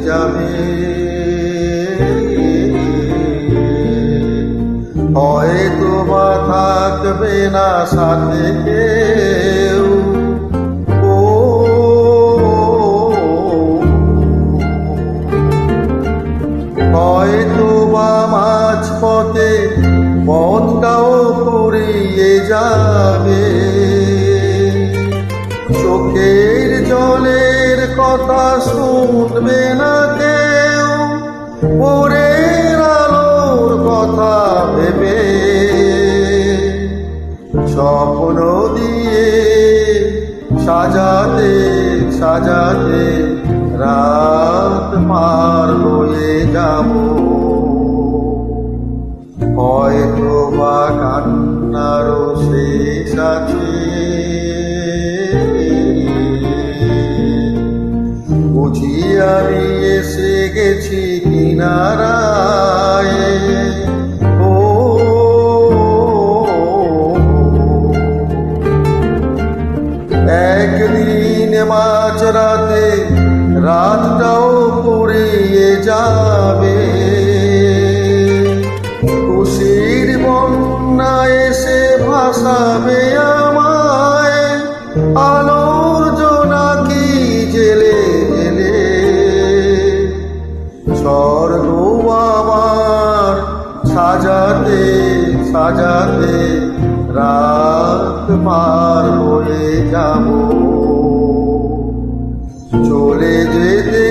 যাবে। হয়তো বা থাকবে না সাথে কেউ, হয়তো বা মাঝপথে পথটাও ফুরিয়ে যাবে। চোখের জলের কথা শুনবে না কেউ, ভোরের আলোর কথা ভেবে স্বপ্ন দিয়ে সাজাতে সাজাতে রাত পার হয়ে যাব। হয়তো বা কান্নারও শেষ আছে, বুঝি আমি এসে গেছি কিনারায়। একদিন মাঝরাতে রাতটাও ফুরিয়ে যাবে। খুশির বন্যা এসে ভাসাবে আমায়, আলোর জোনাকি জেলে জেলে। স্বর্গ আমার সাজাতে সাজাতে রাত পার হয়ে যাব। চলে যেতে